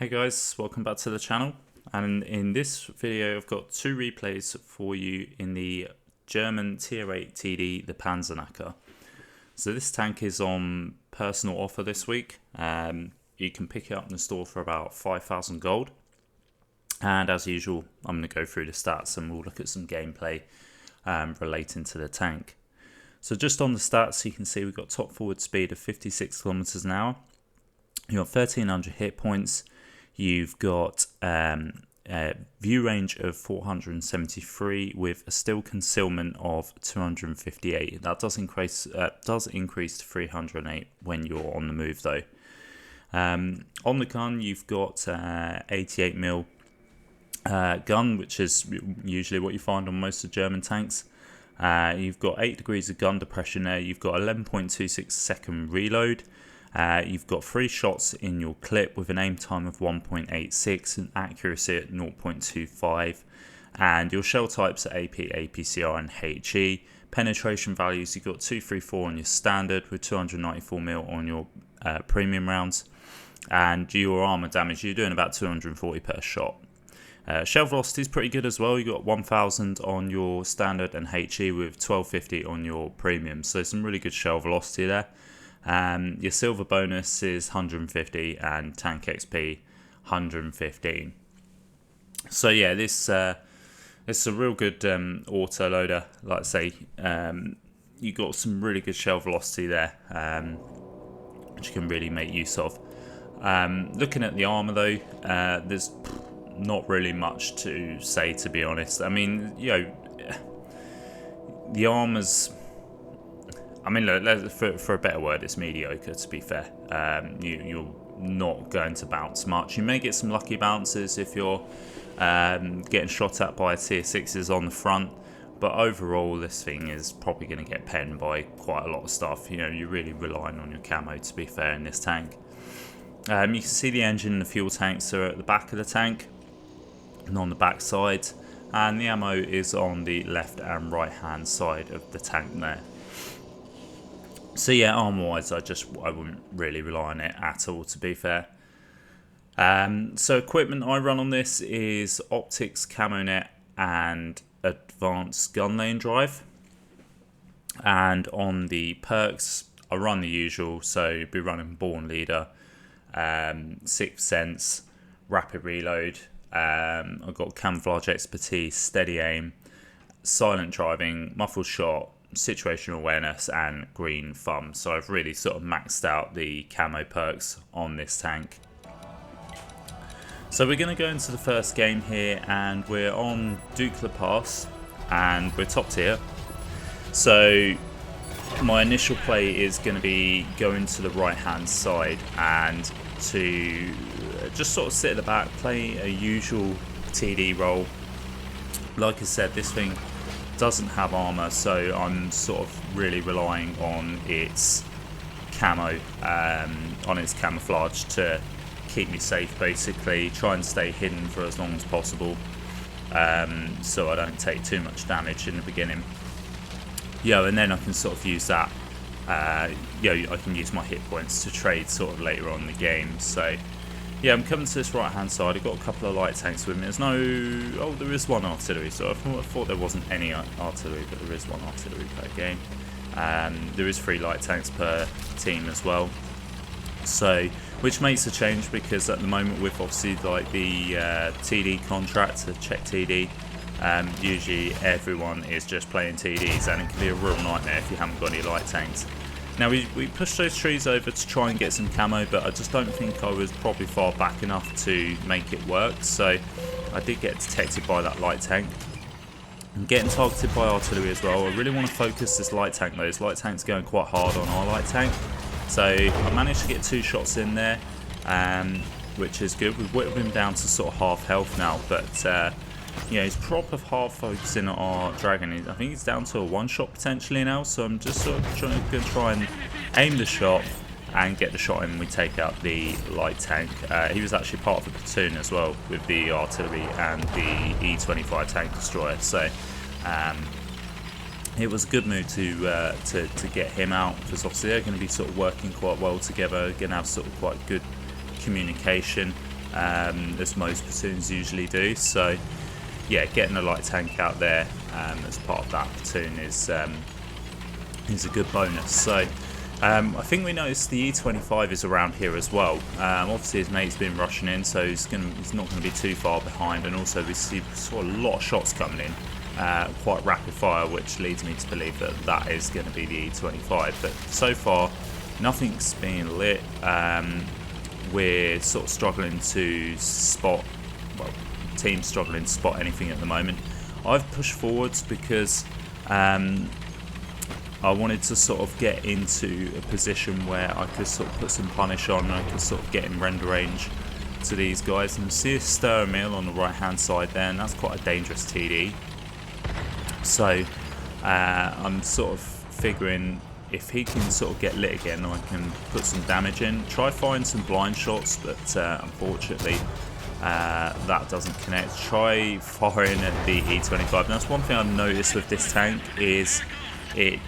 Hey guys, welcome back to the channel, and in this video I've got two replays for you in the German Tier 8 TD, the Panzerknacker. So this tank is on personal offer this week. You can pick it up in the store for about 5,000 gold, and as usual I'm going to go through the stats and we'll look at some gameplay relating to the tank. So just on the stats, you can see we've got top forward speed of 56 kilometers an hour. You've got 1300 hit points. You've got a view range of 473 with a still concealment of 258. That does increase to 308 when you're on the move though. On the gun, you've got 88mm gun, which is usually what you find on most of German tanks. You've got 8 degrees of gun depression there. You've got 11.26 second reload. You've got 3 shots in your clip with an aim time of 1.86 and accuracy at 0.25, and your shell types are AP, APCR and HE. Penetration values, you've got 234 on your standard with 294mm on your premium rounds, and your armor damage, you're doing about 240 per shot. Shell velocity is pretty good as well. You got 1000 on your standard and HE with 1250 on your premium, so some really good shell velocity there. Your silver bonus is 150 and tank XP 115. So yeah, this is a real good auto loader. Like I say, you got some really good shell velocity there, which you can really make use of. Looking at the armor though, there's not really much to say, to be honest. I mean, you know, the armor's, I mean, look, for a better word, it's mediocre, to be fair. You're not going to bounce much. You may get some lucky bounces if you're getting shot at by tier 6s on the front, but overall this thing is probably going to get penned by quite a lot of stuff. You know, you're really relying on your camo, to be fair, in this tank. You can see the engine and the fuel tanks are at the back of the tank and on the back side, and the ammo is on the left and right hand side of the tank there. So yeah, armor wise, I wouldn't really rely on it at all, to be fair. So equipment I run on this is optics, camo net and advanced gun lane drive. And on the perks, I run the usual, so be running Born Leader, Sixth Sense, rapid reload. I've got camouflage expertise, steady aim, silent driving, muffled shot, situational awareness and green thumb. So I've really sort of maxed out the camo perks on this tank. So we're going to go into the first game here, and we're on Dukla Pass and we're top tier. So my initial play is going to be going to the right hand side and to just sort of sit at the back, play a usual TD role. Like I said, this thing doesn't have armor, so I'm sort of really relying on its camo, on its camouflage to keep me safe, basically. Try and stay hidden for as long as possible, so I don't take too much damage in the beginning. Yeah, and then I can sort of use that, I can use my hit points to trade sort of later on in the game. So yeah, I'm coming to this right hand side. I've got a couple of light tanks with me. There's no, oh, there is one artillery, so I thought there wasn't any artillery, but there is one artillery per game. There is 3 light tanks per team as well, so which makes a change, because at the moment with obviously like the TD contract, the Czech TD, usually everyone is just playing TDs, and it can be a real nightmare if you haven't got any light tanks. Now we pushed those trees over to try and get some camo, but I just don't think I was probably far back enough to make it work, so I did get detected by that light tank. I'm getting targeted by artillery as well. I really want to focus this light tank though. This light tank's going quite hard on our light tank, so I managed to get 2 shots in there, which is good. We've whittled him down to sort of half health now, but yeah, he's proper hard focusing on our dragon. I think he's down to a 1-shot potentially now, so I'm just sort of going to try and aim the shot and get the shot in. We take out the light tank. He was actually part of the platoon as well with the artillery and the E25 tank destroyer, so it was a good move to get him out, because obviously they're going to be sort of working quite well together, going to have sort of quite good communication. as most platoons usually do. So yeah, getting a light tank out there as part of that platoon is a good bonus. So I think we noticed the E25 is around here as well. Obviously his mate's been rushing in, so he's not going to be too far behind, and also we saw a lot of shots coming in, quite rapid fire, which leads me to believe that that is going to be the E25. But so far nothing's been lit. We're sort of struggling to spot, well, team's struggling to spot anything at the moment. I've pushed forwards because I wanted to sort of get into a position where I could sort of put some punish on, and I could sort of get in render range to these guys. And see a stir mill on the right hand side there, and that's quite a dangerous TD. So I'm sort of figuring if he can sort of get lit again, I can put some damage in, try find some blind shots, but unfortunately that doesn't connect. Try firing at the E25. And that's one thing I've noticed with this tank is it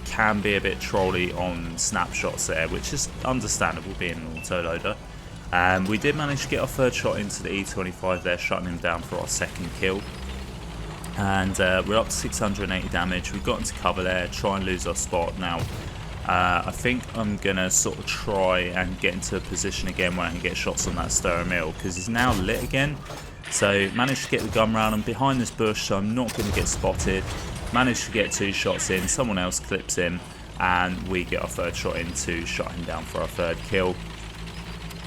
can be a bit trolly on snapshots there, which is understandable being an autoloader. We did manage to get our third shot into the E25 there, shutting him down for our second kill. And we're up to 680 damage. We've got into cover there, try and lose our spot. Now I think I'm going to sort of try and get into a position again where I can get shots on that stir mill, because he's now lit again. So managed to get the gun round. I'm behind this bush, so I'm not going to get spotted. Managed to get 2 shots in, someone else clips him, and we get our third shot in to shut him down for our third kill,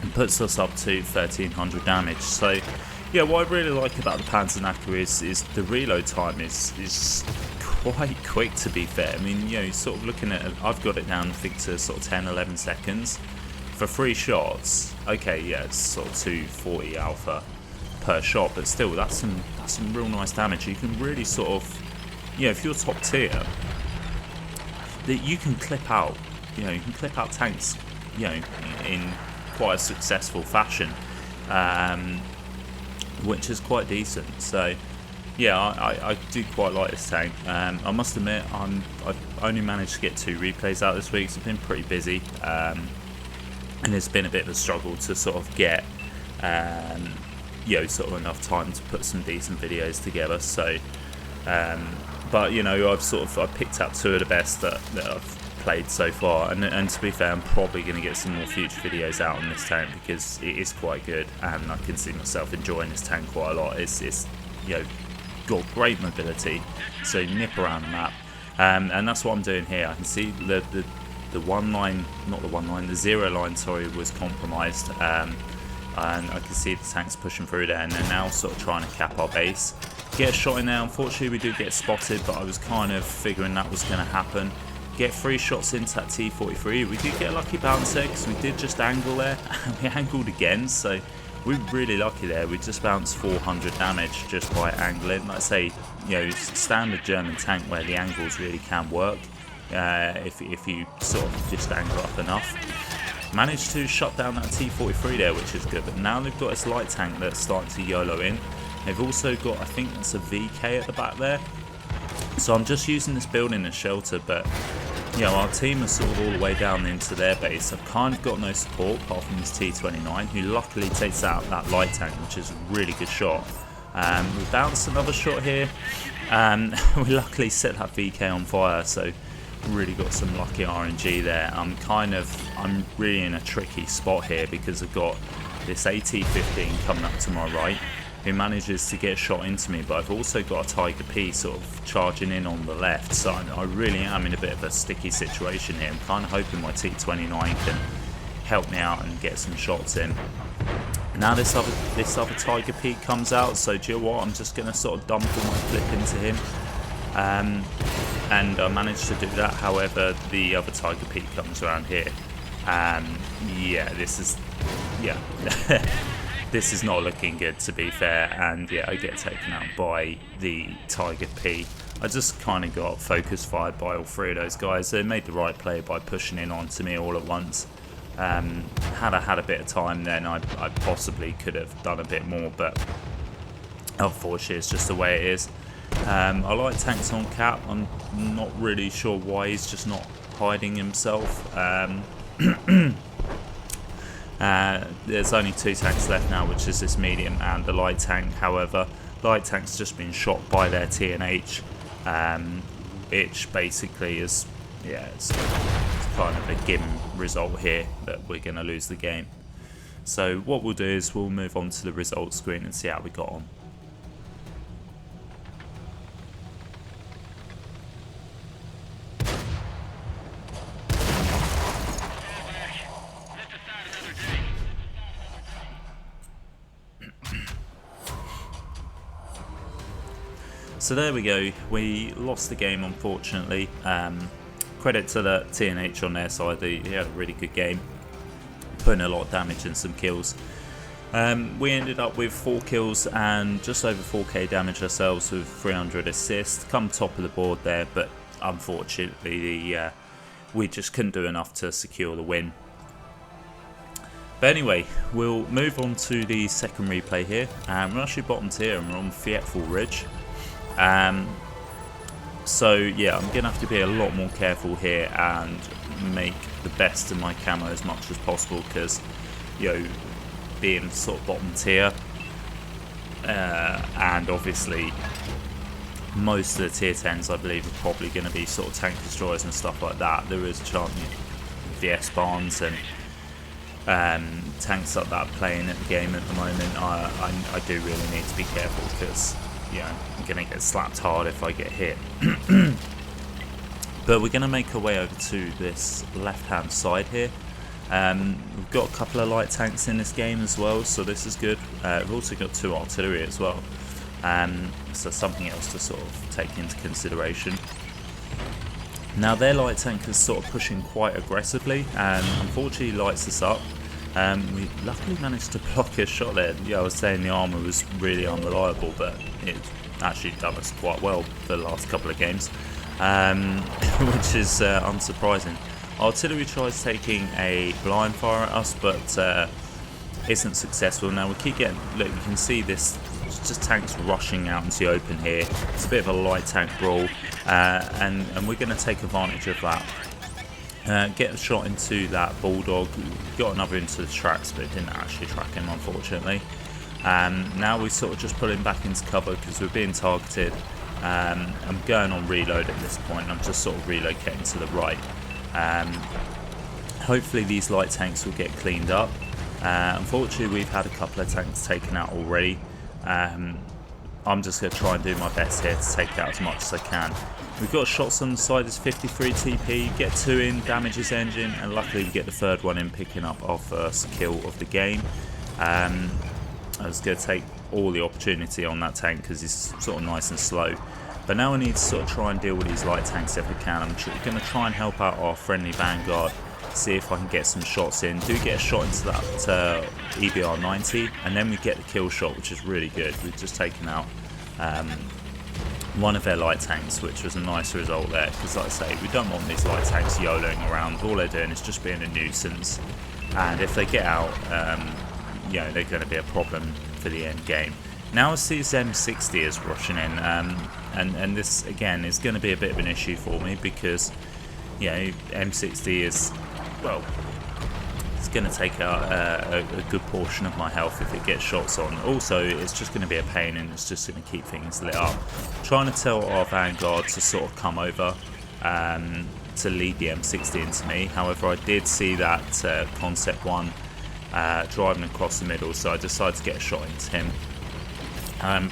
and puts us up to 1300 damage. So yeah, what I really like about the Panzerknacker is the reload time is quite quick, to be fair. I mean, you know, sort of looking at, I've got it down I think to sort of 10-11 seconds for 3 shots. Okay, yeah, it's sort of 240 alpha per shot, but still that's some real nice damage. You can really sort of, you know, if you're top tier, that you can clip out, you know, you can clip out tanks, you know, in quite a successful fashion, which is quite decent. So yeah, I do quite like this tank. I must admit, I've only managed to get 2 replays out this week, so I've been pretty busy, and it's been a bit of a struggle to sort of get you know, sort of enough time to put some decent videos together. So but you know, I picked up 2 of the best that I've played so far, and to be fair, I'm probably going to get some more future videos out on this tank because it is quite good, and I can see myself enjoying this tank quite a lot. It's you know, got great mobility, so nip around the map, and that's what I'm doing here. I can see the 1 line, not the 1 line, the 0 line, sorry, was compromised, and I can see the tanks pushing through there, and they're now sort of trying to cap our base. Get a shot in there. Unfortunately we do get spotted, but I was kind of figuring that was going to happen. Get 3 shots into that T43. We did get a lucky bounce there because we did just angle there, and we angled again, so we're really lucky there. We just bounced 400 damage just by angling. Like I say, you know, standard German tank where the angles really can work if you sort of just angle up enough. Managed to shut down that T43 there, which is good, but now they've got this light tank that's starting to YOLO in. They've also got, I think that's a VK at the back there. So I'm just using this building as shelter, but you know, our team are sort of all the way down into their base. I've kind of got no support apart from this T29, who luckily takes out that light tank, which is a really good shot. We bounced another shot here, and we luckily set that VK on fire, so really got some lucky RNG there. I'm really in a tricky spot here because I've got this AT-15 coming up to my right, who manages to get a shot into me, but I've also got a Tiger P sort of charging in on the left, so I really am in a bit of a sticky situation here. I'm kind of hoping my T29 can help me out and get some shots in. Now this other Tiger P comes out, so do you know what, I'm just going to sort of dump all my flip into him, and I managed to do that. However, the other Tiger P comes around here, yeah, this is not looking good, to be fair, and yeah, I get taken out by the Tiger P. I just kind of got focus fired by all 3 of those guys. They made the right play by pushing in onto me all at once. Had I had a bit of time then, I possibly could have done a bit more, but unfortunately it's just the way it is. I like Tanks on cap. I'm not really sure why he's just not hiding himself. There's only 2 tanks left now, which is this medium and the light tank. However, light tank's just been shot by their TNH, which basically is, yeah, it's kind of a given result here that we're going to lose the game. So what we'll do is we'll move on to the results screen and see how we got on. So there we go, we lost the game unfortunately. Credit to the TNH on their side, they had a really good game, putting a lot of damage and some kills. We ended up with 4 kills and just over 4k damage ourselves with 300 assists, come top of the board there, but unfortunately we just couldn't do enough to secure the win. But anyway, we'll move on to the second replay here. We're actually bottom tier and we're on Fiatful Ridge. So yeah, I'm going to have to be a lot more careful here and make the best of my camo as much as possible, because, you know, being sort of bottom tier, and obviously most of the tier 10s I believe are probably going to be sort of tank destroyers and stuff like that. There is a chance VS Barnes and tanks like that playing at the game at the moment. I do really need to be careful, because, yeah, I'm going to get slapped hard if I get hit. But we're going to make our way over to this left hand side here. We've got a couple of light tanks in this game as well, so this is good. We've also got 2 artillery as well, so something else to sort of take into consideration. Now their light tank is sort of pushing quite aggressively and unfortunately lights us up. We luckily managed to block a shot there. Yeah, I was saying the armour was really unreliable, but it actually done us quite well for the last couple of games, which is unsurprising. Artillery tries taking a blind fire at us, but isn't successful. Now we keep getting, look, you can see this, just tanks rushing out into the open here. It's a bit of a light tank brawl, and we're going to take advantage of that. Get a shot into that Bulldog, got another into the tracks, but it didn't actually track him unfortunately. Now we sort of just pull him back into cover because we're being targeted. I'm going on reload at this point, I'm just sort of relocating to the right. Hopefully these light tanks will get cleaned up. Unfortunately we've had a couple of tanks taken out already. I'm just going to try and do my best here to take out as much as I can. We've got shots on the side, there's 53 TP, get 2 in, damage his engine, and luckily we get the 3rd one in, picking up our first kill of the game. I was going to take all the opportunity on that tank because he's sort of nice and slow. But now I need to sort of try and deal with these light tanks if I can. I'm going to try and help out our friendly Vanguard, see if I can get some shots in. Do get a shot into that EBR 90, and then we get the kill shot, which is really good. We've just taken out one of their light tanks, which was a nice result there, because like I say, we don't want these light tanks YOLOing around. All they're doing is just being a nuisance, and if they get out, you know, they're going to be a problem for the end game. Now I see this M60 is rushing in, and this again is going to be a bit of an issue for me, because, you know, M60 is, well, it's going to take a good portion of my health if it gets shots on. Also, it's just going to be a pain, and it's just going to keep things lit up. Trying to tell our Vanguard to sort of come over to lead the M60 into me. However, I did see that Concept 1 driving across the middle, so I decided to get a shot into him.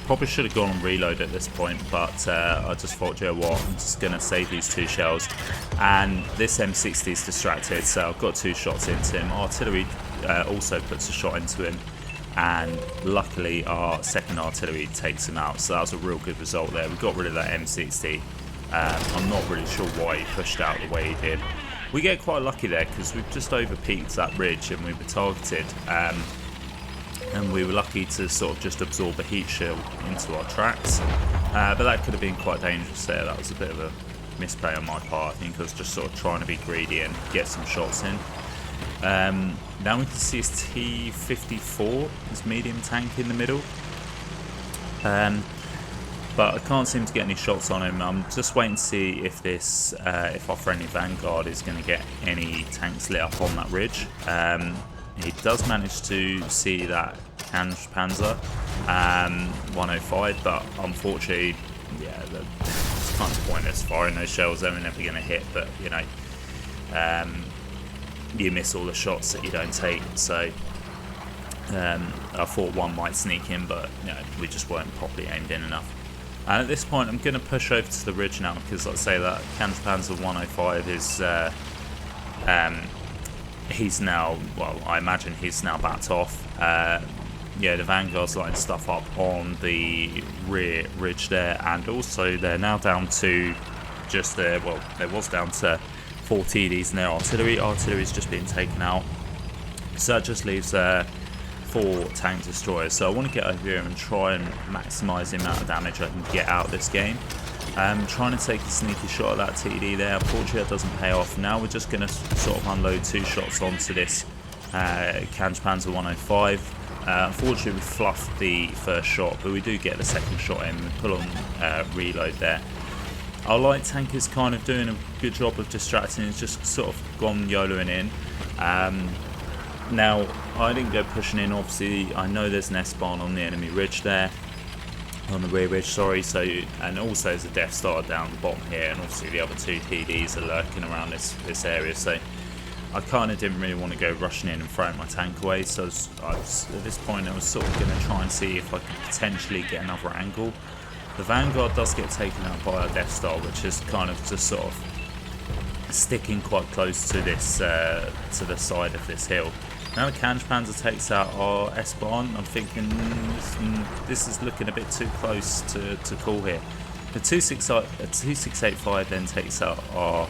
Probably should have gone on reload at this point, but I just thought, you know what, I'm just going to save these 2 shells. And this M60 is distracted, so I've got 2 shots into him. Artillery also puts a shot into him, and luckily our second artillery takes him out, so that was a real good result there. We got rid of that M60. I'm not really sure why he pushed out the way he did. We get quite lucky there because we've just over-peaked that ridge and we were targeted. And we were lucky to sort of just absorb a heat shield into our tracks, but that could have been quite dangerous there. That was a bit of a misplay on my part. I think I was just sort of trying to be greedy and get some shots in. Now we can see his T-54, this medium tank in the middle, but I can't seem to get any shots on him. I'm just waiting to see if this, if our friendly Vanguard is going to get any tanks lit up on that ridge. he does manage to see that Panzer 105, but unfortunately, yeah, it's kind of pointless firing those shells. They're never going to hit, but you know, you miss all the shots that you don't take. So I thought one might sneak in, but you know, we just weren't properly aimed in enough. And at this point, I'm going to push over to the ridge now, because like I say, that Panzer 105 is he's now, well, I imagine he's now backed off. Yeah, the Vanguard's lighting stuff up on the rear ridge there, and also they're now down to just there. Well, there was down to 4 TDs in their artillery. Artillery's just been taken out, so that just leaves 4 tank destroyers. So I want to get over here and try and maximise the amount of damage I can get out of this game. Trying to take a sneaky shot at that TD there. Unfortunately, that doesn't pay off. Now we're just going to sort of unload 2 shots onto this Panzer 105. Unfortunately, we fluffed the first shot, but we do get the second shot in. We pull on reload there. Our light tank is kind of doing a good job of distracting. It's just sort of gone YOLOing in. Now, I didn't go pushing in. Obviously, I know there's an S-barn on the enemy ridge there. On the rear ridge, sorry. So, and also there's a Death Star down the bottom here, and obviously the other 2 TDs are lurking around this area. So I kind of didn't really want to go rushing in and throwing my tank away. So at this point, I was sort of going to try and see if I could potentially get another angle. The Vanguard does get taken out by a Death Star, which is kind of just sort of sticking quite close to this to the side of this hill. Now the Panzer takes out our S-barn. I'm thinking this is looking a bit too close to call here. The 2685 then takes out our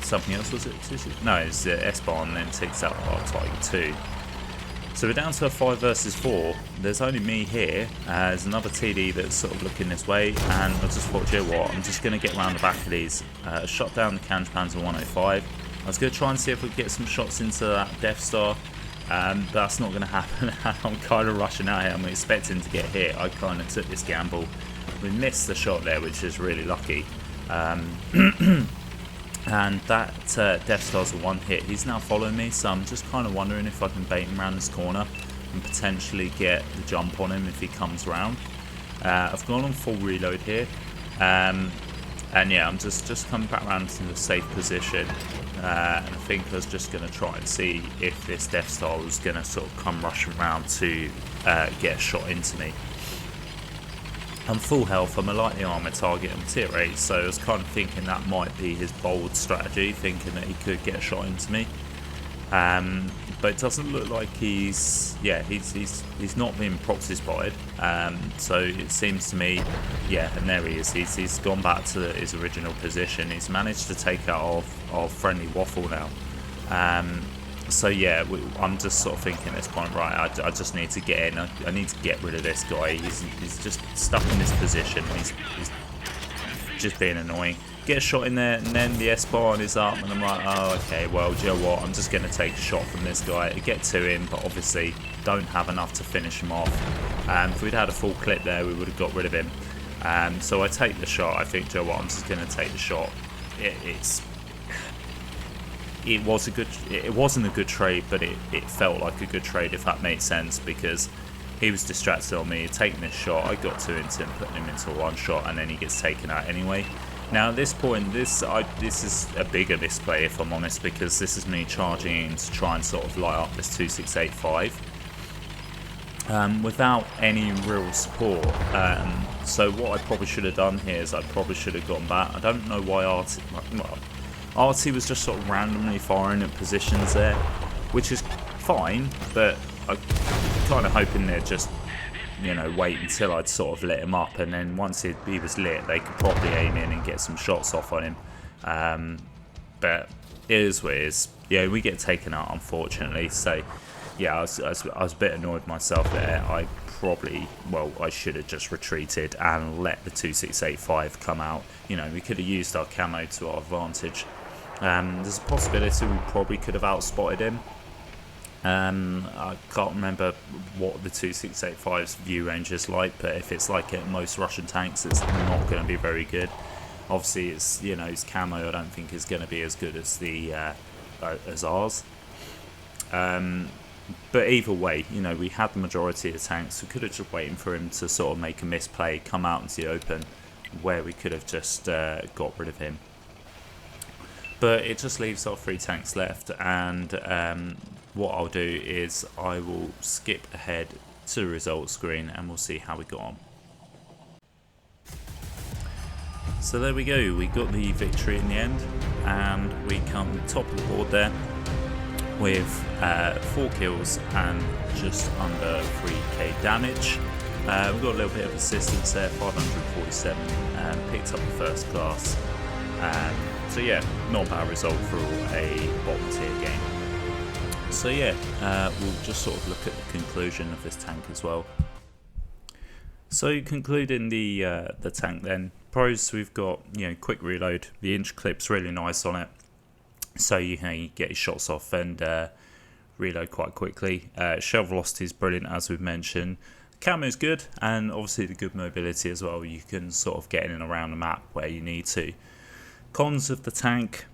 something else, was it? No, it's the S-barn, then takes out our Tiger 2. So we're down to a 5 versus 4. There's only me here. There's another TD that's sort of looking this way, and I just thought, you know what, I'm just going to get around the back of these. Shot down the Panzer 105. I was going to try and see if we could get some shots into that Death Star, but that's not going to happen. I'm kind of rushing out here. I'm expecting to get hit. I kind of took this gamble. We missed the shot there, which is really lucky. And that Death Star's a 1 hit. He's now following me, so I'm just kind of wondering if I can bait him around this corner and potentially get the jump on him if he comes round. I've gone on full reload here. And yeah, I'm just coming back around to the safe position, and I think I was just going to try and see if this Death Star was going to sort of come rushing around to get a shot into me. I'm full health, I'm a lightly armoured target, I'm tier 8, so I was kind of thinking that might be his bold strategy, thinking that he could get a shot into me. But it doesn't look like he's not been proxy spotted. So it seems to me, yeah, and there he is. He's gone back to his original position. He's managed to take out our friendly waffle now. So yeah, I'm just sort of thinking at this point, right, I just need to get in. I need to get rid of this guy. He's just stuck in this position. He's just being annoying. Get a shot in there, and then the S-barn is up, and I'm like, oh, okay, well, do you know what? I'm just going to take a shot from this guy to get to him, but obviously don't have enough to finish him off. If we'd had a full clip there, we would have got rid of him. So I take the shot. I think, do you know what? I'm just going to take the shot. It wasn't a good trade, but it felt like a good trade, if that makes sense, because he was distracted on me, taking this shot. I got 2 into him, putting him into 1 shot, and then he gets taken out anyway. Now at this point, this is a bigger misplay, if I'm honest, because this is me charging in to try and sort of light up this 2685 without any real support. So what I probably should have done here is I probably should have gone back. I don't know why Artie was just sort of randomly firing at positions there, which is fine, but I'm kind of hoping they'd just, you know, wait until I'd sort of lit him up, and then once he was lit, they could probably aim in and get some shots off on him. But it is what it is. Yeah, we get taken out, unfortunately. So yeah, I was a bit annoyed myself there. I should have just retreated and let the 2685 come out. You know, we could have used our camo to our advantage. There's a possibility we probably could have outspotted him. I can't remember what the 2685's view range is like, but if it's like at most Russian tanks, it's not going to be very good. Obviously, it's, you know, his camo I don't think is going to be as good as the as ours. But either way, you know, we had the majority of the tanks. We could have just waited for him to sort of make a misplay, come out into the open, where we could have just got rid of him. But it just leaves our 3 tanks left, and what I'll do is I will skip ahead to the results screen and we'll see how we got on. So there we go, we got the victory in the end, and we come top of the board there with 4 kills and just under 3k damage. We've got a little bit of assistance there, 547, picked up the first class. So yeah, not a bad result for a bottom tier game. So yeah, we'll just sort of look at the conclusion of this tank as well. So concluding the tank then, pros, we've got, you know, quick reload, the inch clip's really nice on it, so you can get your shots off and reload quite quickly. Shell velocity is brilliant, as we've mentioned. Camo is good, and obviously the good mobility as well. You can sort of get in and around the map where you need to. Cons of the tank,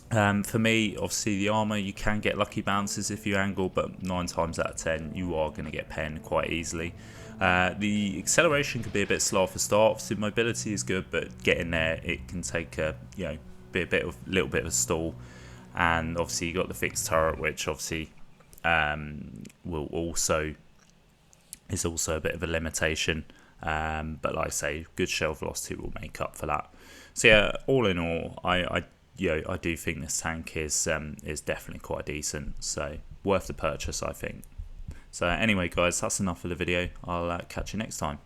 for me, obviously the armour, you can get lucky bounces if you angle, but 9 times out of 10 you are going to get penned quite easily. The acceleration could be a bit slow off the start. Obviously mobility is good, but getting there, it can take a, you know, be a little bit of a stall. And obviously you got the fixed turret, which obviously is also a bit of a limitation. But like I say, good shell velocity will make up for that. So yeah, all in all, I do think this tank is definitely quite decent. So worth the purchase, I think. So anyway, guys, that's enough for the video. I'll catch you next time.